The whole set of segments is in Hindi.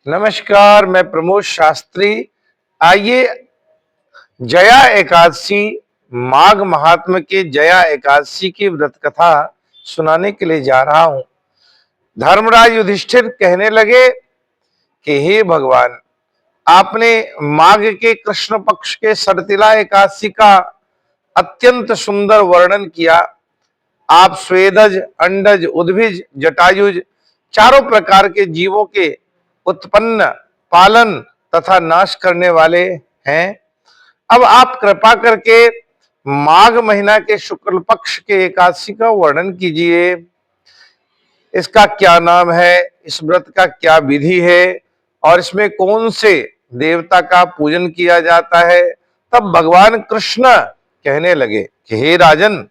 नमस्कार, मैं प्रमोद शास्त्री। आइए जया एकादशी, माघ महात्म के जया एकादशी की व्रत कथा सुनाने के लिए जा रहा हूं। धर्मराज युधिष्ठिर कहने लगे कि हे भगवान, आपने माघ के कृष्ण पक्ष के सरतिला एकादशी का अत्यंत सुंदर वर्णन किया। आप स्वेदज, अंडज, उद्भिज, जटायुज चारों प्रकार के जीवों के उत्पन्न, पालन तथा नाश करने वाले हैं। अब आप कृपा करके माघ महीना के शुक्ल पक्ष के एकादशी का वर्णन कीजिए। इसका क्या नाम है, इस व्रत का क्या विधि है और इसमें कौन से देवता का पूजन किया जाता है। तब भगवान कृष्ण कहने लगे कि हे राजन,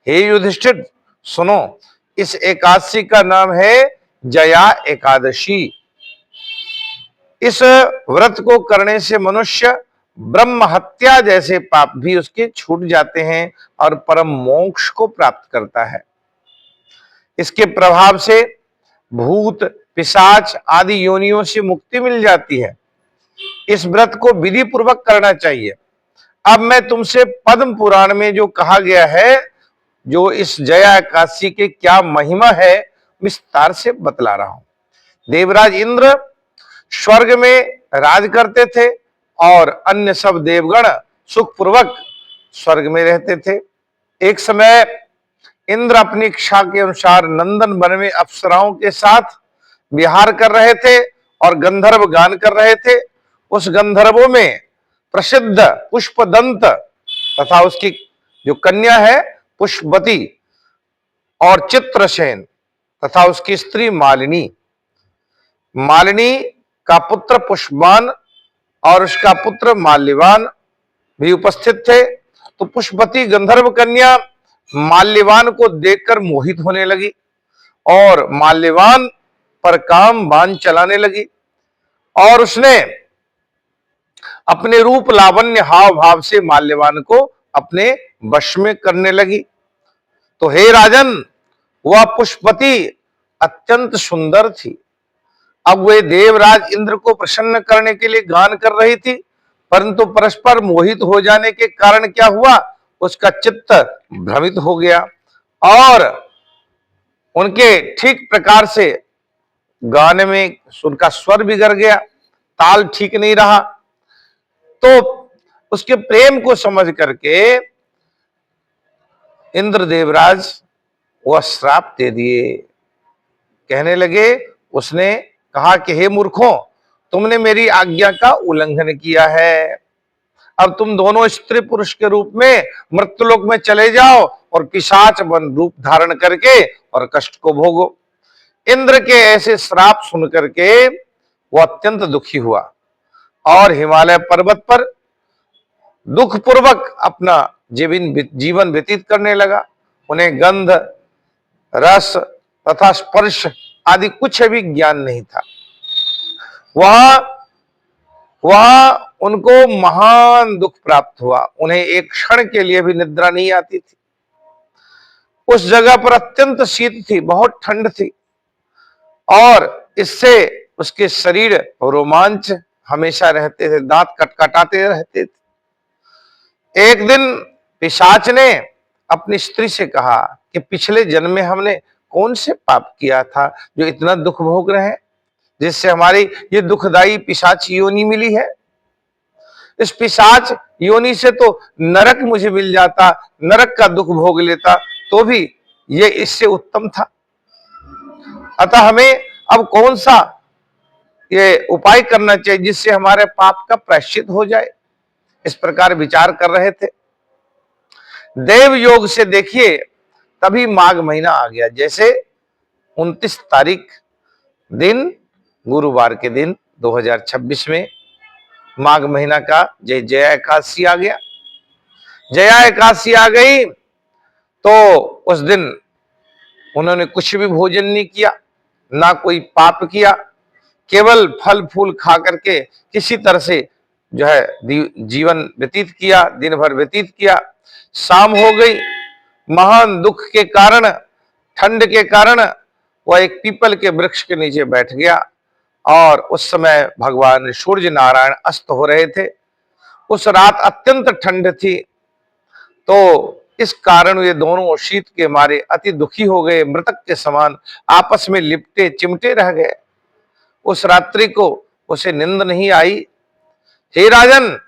हे युधिष्ठिर, सुनो, इस एकादशी का नाम है जया एकादशी। इस व्रत को करने से मनुष्य ब्रह्म हत्या जैसे पाप भी उसके छूट जाते हैं और परम मोक्ष को प्राप्त करता है। इसके प्रभाव से भूत, पिशाच आदि योनियों से मुक्ति मिल जाती है। इस व्रत को विधि पूर्वक करना चाहिए। अब मैं तुमसे पद्म पुराण में जो कहा गया है, जो इस जया एकादशी के क्या महिमा है, विस्तार से बतला रहा हूं। देवराज इंद्र स्वर्ग में राज करते थे और अन्य सब देवगण सुखपूर्वक स्वर्ग में रहते थे। एक समय इंद्र अपनी इच्छा के अनुसार नंदन वन में अप्सराओं के साथ विहार कर रहे थे और गंधर्व गान कर रहे थे। उस गंधर्वों में प्रसिद्ध पुष्पदंत तथा उसकी जो कन्या है पुष्पवती और चित्रसेन तथा उसकी स्त्री मालिनी, मालिनी का पुत्र पुष्पवान और उसका पुत्र माल्यवान भी उपस्थित थे। तो पुष्पवती गंधर्व कन्या माल्यवान को देखकर मोहित होने लगी और माल्यवान पर काम बाण चलाने लगी और उसने अपने रूप, लावण्य, हाव भाव से माल्यवान को अपने वश में करने लगी। तो हे राजन, वह पुष्पवती अत्यंत सुंदर थी। अब वे देवराज इंद्र को प्रसन्न करने के लिए गान कर रही थी, परंतु परस्पर मोहित हो जाने के कारण क्या हुआ, उसका चित्त भ्रमित हो गया और उनके ठीक प्रकार से गाने में उनका स्वर बिगड़ गया, ताल ठीक नहीं रहा। तो उसके प्रेम को समझ करके इंद्र देवराज वह श्राप दे दिए। कहने लगे, उसने कहा कि हे मूर्खों, तुमने मेरी आज्ञा का उल्लंघन किया है। अब तुम दोनों स्त्री पुरुष के रूप में मृत्युलोक में चले जाओ और पिशाच बन रूप धारण करके और कष्ट को भोगो। इंद्र के ऐसे श्राप सुन करके वो अत्यंत दुखी हुआ और हिमालय पर्वत पर दुखपूर्वक अपना जीवन व्यतीत करने लगा। उन्हें गंध, रस तथा स्पर्श आदि कुछ भी ज्ञान नहीं था। वह उनको महान दुख प्राप्त हुआ। उन्हें एक क्षण के लिए भी निद्रा नहीं आती थी। उस जगह पर अत्यंत शीत थी, बहुत ठंड थी और इससे उसके शरीर रोमांच हमेशा रहते थे, दांत कटकटाते रहते थे। एक दिन पिशाच ने अपनी स्त्री से कहा कि पिछले जन्म में हमने कौन से पाप किया था जो इतना दुख भोग रहे हैं, जिससे हमारी ये दुखदाई पिशाच योनि मिली है। इस पिशाच योनि से तो नरक मुझे मिल जाता, नरक का दुख भोग लेता तो भी ये इससे उत्तम था। अतः हमें अब कौन सा ये उपाय करना चाहिए जिससे हमारे पाप का प्रायश्चित हो जाए। इस प्रकार विचार कर रहे थे। देव योग से देखिए, तभी माघ महीना आ गया। जैसे 29 तारीख दिन, गुरुवार के दिन 2026 में माघ महीना का जया एकादशी आ गया। जया एकादशी आ गई तो उस दिन उन्होंने कुछ भी भोजन नहीं किया, ना कोई पाप किया, केवल फल फूल खा करके किसी तरह से जो है जीवन व्यतीत किया, दिन भर व्यतीत किया। शाम हो गई, महान दुख के कारण, ठंड के कारण वह एक पीपल के वृक्ष के नीचे बैठ गया और उस समय भगवान सूर्य नारायण अस्त हो रहे थे। उस रात अत्यंत ठंड थी, तो इस कारण ये दोनों शीत के मारे अति दुखी हो गए, मृतक के समान आपस में लिपटे चिमटे रह गए। उस रात्रि को उसे नींद नहीं आई। हे राजन,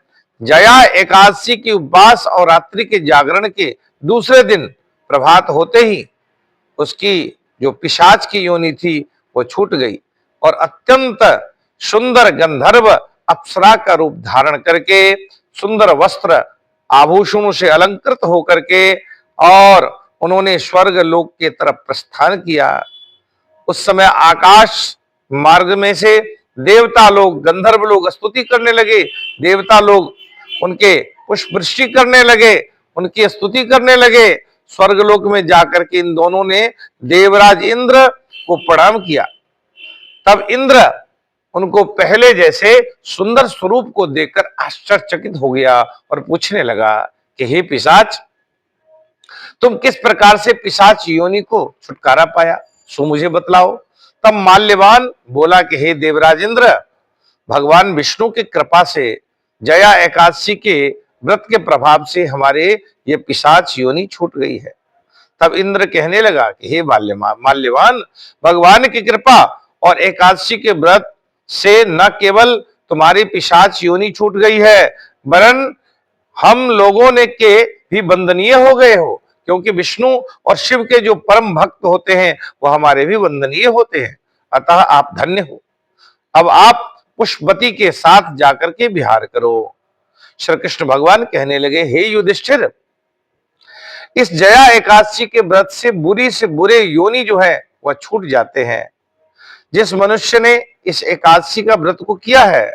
जया एकादशी की उपवास और रात्रि के जागरण के दूसरे दिन प्रभात होते ही उसकी जो पिशाच की योनि थी वो छूट गई और अत्यंत सुंदर गंधर्व अप्सरा का रूप धारण करके, सुंदर वस्त्र आभूषणों से अलंकृत होकर के, और उन्होंने स्वर्ग लोक के तरफ प्रस्थान किया। उस समय आकाश मार्ग में से देवता लोग, गंधर्व लोग स्तुति करने लगे। देवता लोग उनके पुष्प वृष्टि करने लगे, उनकी स्तुति करने लगे। स्वर्गलोक में जाकर के इन दोनों ने देवराज इंद्र को प्रणाम किया। तब इंद्र उनको पहले जैसे सुंदर स्वरूप को देखकर आश्चर्यचकित हो गया और पूछने लगा कि हे पिशाच, तुम किस प्रकार से पिशाच योनि को छुटकारा पाया, सो मुझे बतलाओ। तब माल्यवान बोला कि हे देवराज इंद्र, भगवान विष्णु की कृपा से जया एकादशी के व्रत के प्रभाव से हमारे ये पिशाच योनि छूट गई है। तब इंद्र कहने लगा कि हे माल्यवान, भगवान की कृपा और एकादशी के व्रत से न केवल तुम्हारी पिशाच योनि छूट गई है, वरन हम लोगों ने के भी वंदनीय हो गए हो, क्योंकि विष्णु और शिव के जो परम भक्त होते हैं वो हमारे भी वंदनीय होते हैं। अतः आप धन्य हो। अब आप पुष्पवती के साथ जाकर के विहार करो। श्री कृष्ण भगवान कहने लगे, हे युधिष्ठिर, इस जया एकादशी के व्रत से बुरे योनि जो है वह छूट जाते हैं। जिस मनुष्य ने इस एकादशी का व्रत को किया है,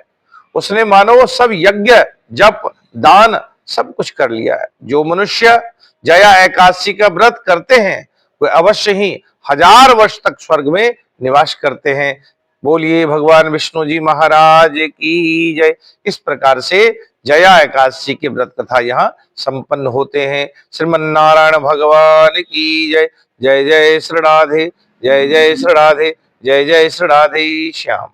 उसने मानो सब यज्ञ जप दान सब कुछ कर लिया है। जो मनुष्य जया एकादशी का व्रत करते हैं वे अवश्य ही 1000 वर्ष तक स्वर्ग में निवास करते हैं। बोलिए भगवान विष्णु जी महाराज की जय। इस प्रकार से जया एकादशी की व्रत कथा यहाँ संपन्न होते हैं। श्रीमन्नारायण भगवान की जय। जय जय श्री राधे, जय जय श्री राधे, जय जय श्री राधे श्याम।